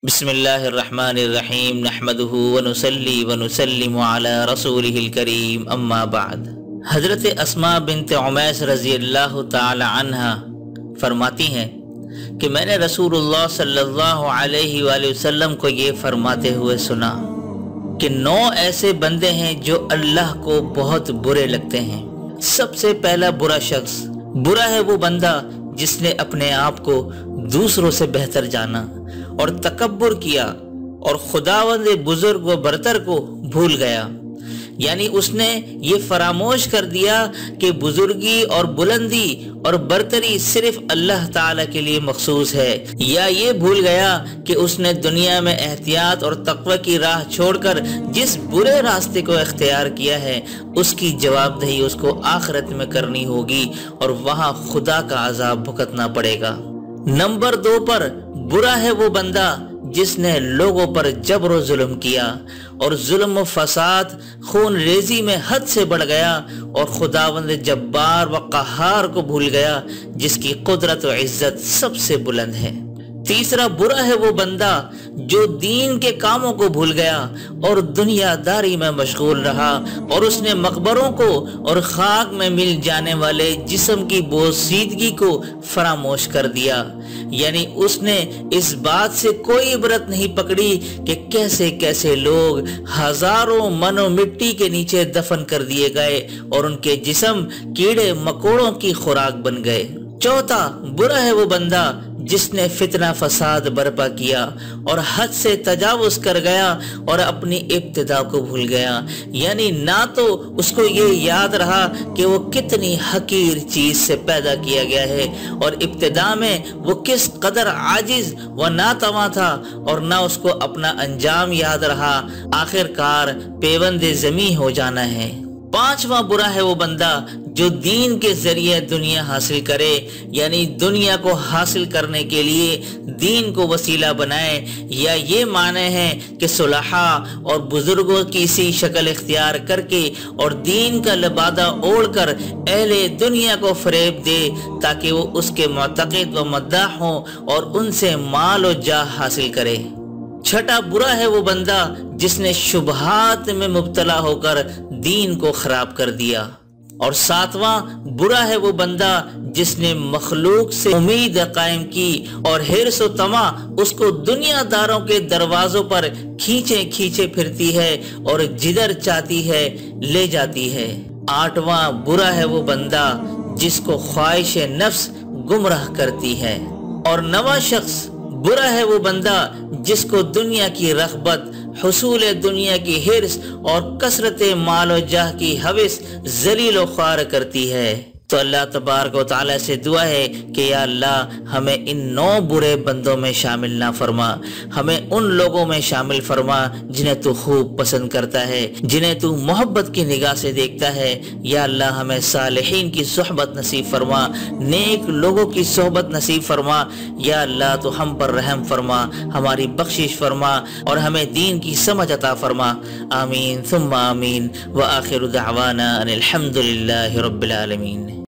بسم اللہ الرحمن الرحیم نحمدہ ونصلی ونسلم علی رسولہ الکریم اما بعد۔ حضرت اسماء بنت عمیس رضی اللہ تعالی عنہ فرماتی ہیں کہ میں نے رسول اللہ صلی اللہ علیہ وآلہ وسلم کو یہ فرماتے ہوئے سنا کہ 9 ایسے بندے ہیں جو اللہ کو بہت برے لگتے ہیں۔ سب سے پہلا برا شخص، برا ہے وہ بندہ جس نے اپنے آپ کو دوسروں سے بہتر جانا اور تکبر کیا اور خداوند بزرگ و برتر کو بھول گیا، یعنی اس نے یہ فراموش کر دیا کہ بزرگی اور بلندی اور برتری صرف اللہ تعالیٰ کے لیے مخصوص ہے، یا یہ بھول گیا کہ اس نے دنیا میں احتیاط اور تقوی کی راہ چھوڑ کر جس برے راستے کو اختیار کیا ہے اس کی جواب دہی اس کو آخرت میں کرنی ہوگی اور وہاں خدا کا عذاب بھگتنا پڑے گا۔ نمبر 2 پر برا ہے وہ بندہ جس نے لوگوں پر جبر و ظلم کیا اور ظلم و فساد خون ریزی میں حد سے بڑھ گیا اور خداوند جبار و قہار کو بھول گیا جس کی قدرت و عزت سب سے بلند ہے۔ تیسرا برا ہے وہ بندہ جو دین کے کاموں کو بھول گیا اور دنیا داری میں مشغول رہا اور اس نے مقبروں کو اور خاک میں مل جانے والے جسم کی بوسیدگی کو فراموش کر دیا، یعنی اس نے اس بات سے کوئی عبرت نہیں پکڑی کہ کیسے کیسے لوگ ہزاروں منوں مٹی کے نیچے دفن کر دیے گئے اور ان کے جسم کیڑے مکوڑوں کی خوراک بن گئے۔ چوتھا برا ہے وہ بندہ جس نے فتنہ فساد برپا کیا اور حد سے تجاوز کر گیا اور اپنی ابتدا کو بھول گیا، یعنی نہ تو اس کو یہ یاد رہا کہ وہ کتنی حقیر چیز سے پیدا کیا گیا ہے اور ابتدا میں وہ کس قدر عاجز و ناتواں تھا، اور نہ اس کو اپنا انجام یاد رہا، آخر کار پیوند زمیں ہو جانا ہے۔ 5واں برا ہے وہ بندہ جو دین کے ذریعے دنیا حاصل کرے، یعنی دنیا کو حاصل کرنے کے لیے دین کو وسیلہ بنائے، یا یہ معنی ہے کہ صلحاء اور بزرگوں کی سی شکل اختیار کر کے اور دین کا لبادہ اوڑھ کر اہل دنیا کو فریب دے تاکہ وہ اس کے معتقد و مداح ہوں اور ان سے مال و جاہ حاصل کرے۔ 6واں برا ہے وہ بندہ جس نے شبہات میں مبتلا ہو کر دین کو خراب کر دیا، اور 7واں برا ہے وہ بندہ جس نے مخلوق سے امید قائم کی اور حرص و طمع اس کو دنیا داروں کے دروازوں پر کھینچے کھینچے پھرتی ہے اور جدھر چاہتی ہے لے جاتی ہے۔ 8واں برا ہے وہ بندہ جس کو خواہش نفس گمراہ کرتی ہے، اور 9واں شخص برا ہے وہ بندہ جس کو دنیا کی رغبت، حصول دنیا کی حرص اور کثرت مال و جاہ کی ہوس ذلیل و خوار کرتی ہے۔ تو اللہ تبارک و تعالیٰ سے دعا ہے کہ یا اللہ ہمیں ان 9 برے بندوں میں شامل نہ فرما، ہمیں ان لوگوں میں شامل فرما جنہیں تو خوب پسند کرتا ہے، جنہیں تو محبت کی نگاہ سے دیکھتا ہے۔ یا اللہ ہمیں صالحین کی صحبت نصیب فرما، نیک لوگوں کی صحبت نصیب فرما۔ یا اللہ تو ہم پر رحم فرما، ہماری بخشش فرما اور ہمیں دین کی سمجھ عطا فرما۔ آمین ثم آمین، وآخر دعوانا ان الحمد للہ رب العالمین۔